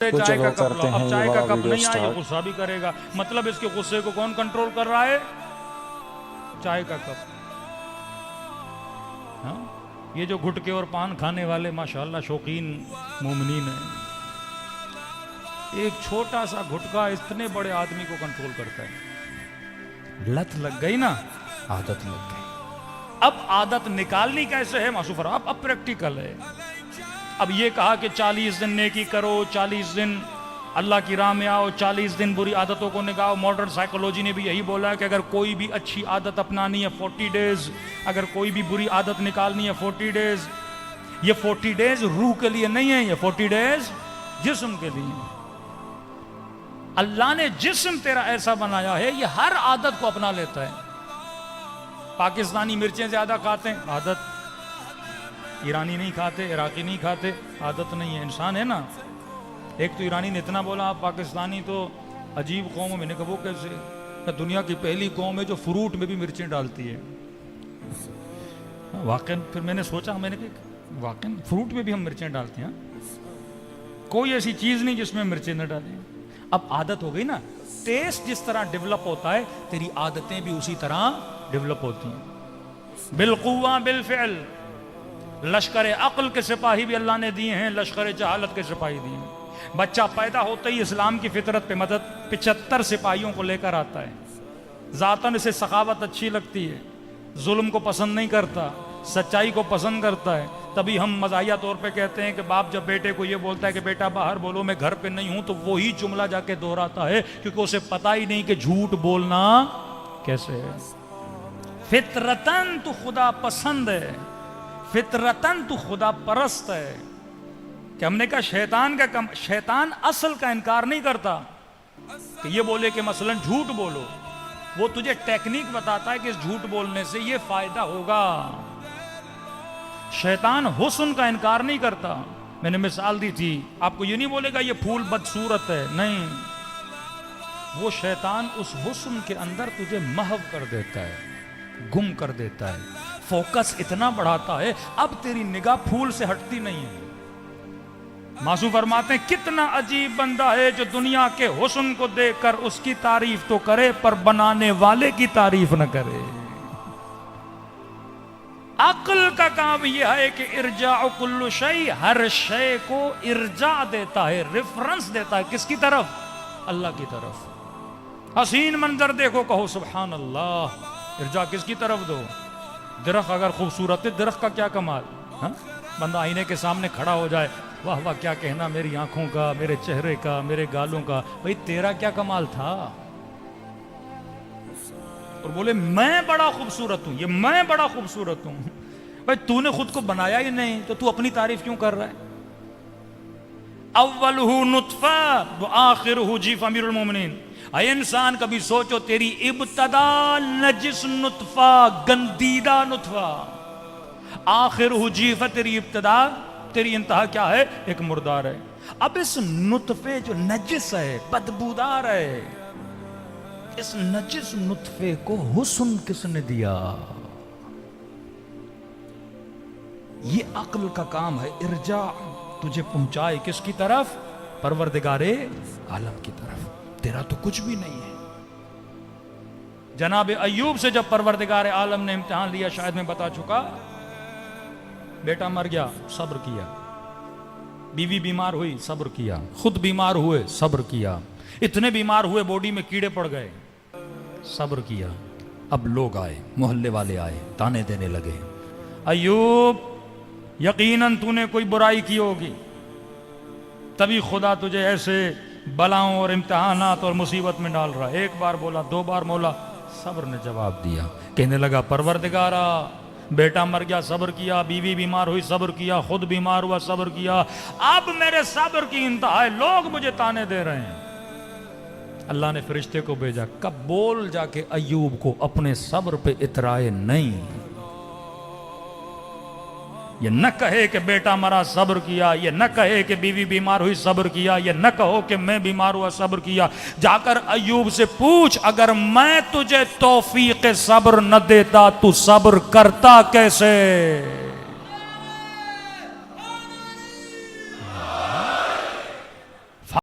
कुछ जगह करते हैं अब चाय ये का वाला कप वीडियो नहीं आए, ये स्टार्ट। गुस्सा भी करेगा। मतलब इसके गुस्से को कौन कंट्रोल कर रहा है? चाय का कप। हाँ, ये जो गुटके और पान खाने वाले माशाल्लाह शौकीन मोमिनीन हैं, एक छोटा सा गुटका इतने बड़े आदमी को कंट्रोल करता है। लत लग गई ना, आदत लग गई। अब आदत निकालनी कैसे है मासूफर? अब प्रैक्टिकल है। अब ये कहा कि 40 दिन नेकी करो, 40 दिन अल्लाह की राह में आओ, 40 दिन बुरी आदतों को निकालो। मॉडर्न साइकोलॉजी ने भी यही बोला है कि अगर कोई भी अच्छी आदत अपनानी है 40 डेज, अगर कोई भी बुरी आदत निकालनी है 40 डेज। ये 40 डेज रूह के लिए नहीं है, ये 40 डेज जिस्म के लिए। अल्लाह ने जिस्म तेरा ऐसा बनाया है, ये हर आदत को अपना लेता है। पाकिस्तानी मिर्चें ज्यादा खाते हैं, आदत। ईरानी नहीं खाते, इराकी नहीं खाते, आदत नहीं है। इंसान है ना। एक तो ईरानी ने इतना बोला, आप पाकिस्तानी तो अजीब कौम है। मैंने कहा वो कैसे? दुनिया की पहली कौम है जो फ्रूट में भी मिर्चें डालती है। वाकई फिर मैंने सोचा, मैंने कहा वाकई फ्रूट में भी हम मिर्चें डालते हैं? कोई ऐसी चीज नहीं जिसमें मिर्चें न डालें। अब आदत हो गई ना। टेस्ट जिस तरह डेवलप होता है, तेरी आदतें भी उसी तरह डेवलप होती हैं। बिलकुवा बिलफिल। लश्कर अक्ल के सिपाही भी अल्लाह ने दिए हैं, लश्कर जहालत के सिपाही दिए हैं। बच्चा पैदा होते ही इस्लाम की फितरत पे मदद 75 सिपाहियों को लेकर आता है। जातन इसे सखावत अच्छी लगती है, जुल्म को पसंद नहीं करता, सच्चाई को पसंद करता है। तभी हम मज़ाहिया तौर पे कहते हैं कि बाप जब बेटे को ये बोलता है कि बेटा बाहर बोलो, मैं घर पे नहीं हूं, तो वही जुमला जाके दोहराता है, क्योंकि उसे पता ही नहीं कि झूठ बोलना कैसे है। फितरतन तू खुदा पसंद है, फितरतन तू खुदा परस्त है। कि हमने कहा शैतान असल का इनकार नहीं करता कि ये बोले कि मसलन झूठ बोलो। वो तुझे टेक्निक बताता है कि इस झूठ बोलने से ये फायदा होगा। शैतान हुस्न का इनकार नहीं करता। मैंने मिसाल दी थी आपको, ये नहीं बोलेगा ये फूल बदसूरत है, नहीं। वो शैतान उस हुस्न के अंदर तुझे महव कर देता है, गुम कर देता है, फोकस इतना बढ़ाता है, अब तेरी निगाह फूल से हटती नहीं है। मासूम फरमाते हैं, कितना अजीब बंदा है जो दुनिया के हुस्न को देखकर उसकी तारीफ तो करे, पर बनाने वाले की तारीफ न करे। अक्ल का काम यह है कि इर्जा कुल्लु शै, हर शय को इर्जा देता है, रेफरेंस देता है। किसकी तरफ? अल्लाह की तरफ। हसीन मंजर देखो, कहो सुभान अल्लाह। इर्जा किसकी तरफ दो? दरख्त अगर खूबसूरत है, दरख्त का क्या कमाल। हाँ? बंदा आईने के सामने खड़ा हो जाए, वाह वाह क्या कहना मेरी आंखों का, मेरे चेहरे का, मेरे गालों का। भाई तेरा क्या कमाल था? और बोले मैं बड़ा खूबसूरत हूं, ये मैं बड़ा खूबसूरत हूं। भाई तूने खुद को बनाया ही नहीं, तो तू अपनी तारीफ क्यों कर रहा है? अव्वलहु नुत्फा व आखिरुहु जीफ। अमीरुल मोमिनीन, अय इंसान कभी सोचो, तेरी इब्तदा नजिस नुत्फा, गंदीदा नुत्फा, आखिरुहु जीफ, तेरी इब्तदा, तेरी इंतहा क्या है? एक मुर्दार है। अब इस नुत्फे जो नजिस है, बदबूदार है, इस नजिस नुत्फे को हुस्न किसने दिया? ये अक्ल का काम है। इर्जा तुझे पहुंचाए किसकी तरफ? परवरदिगारे आलम की तरफ। तेरा तो कुछ भी नहीं है। जनाब अय्यूब से जब परवरदिगारे आलम ने इम्तिहान लिया, शायद मैं बता चुका, बेटा मर गया, सब्र किया। बीवी बीमार हुई, सब्र किया। खुद बीमार हुए, सब्र किया। इतने बीमार हुए बॉडी में कीड़े पड़ गए, सब्र किया। अब लोग आए, मोहल्ले वाले आए, ताने देने लगे, अय्यूब यकीनन तूने कोई बुराई की होगी, तभी खुदा तुझे ऐसे बलाओं और इम्तिहानात और मुसीबत में डाल रहा। एक बार बोला, दो बार बोला, सब्र ने जवाब दिया। कहने लगा, परवरदिगारा बेटा मर गया, सब्र किया। बीवी बीमार हुई, सब्र किया। खुद बीमार हुआ, सब्र किया। अब मेरे सब्र की इंतहा है, लोग मुझे ताने दे रहे हैं। अल्लाह ने फरिश्ते को भेजा, कब बोल जाके अय्यूब को अपने सब्र पे इतराए नहीं। ये न कहे कि बेटा मरा, सब्र किया। ये न कहे कि बीवी बीमार हुई, सब्र किया। ये न कहो कि मैं बीमार हुआ, सब्र किया। जाकर अय्यूब से पूछ, अगर मैं तुझे तौफीक सब्र न देता, तू सब्र करता कैसे?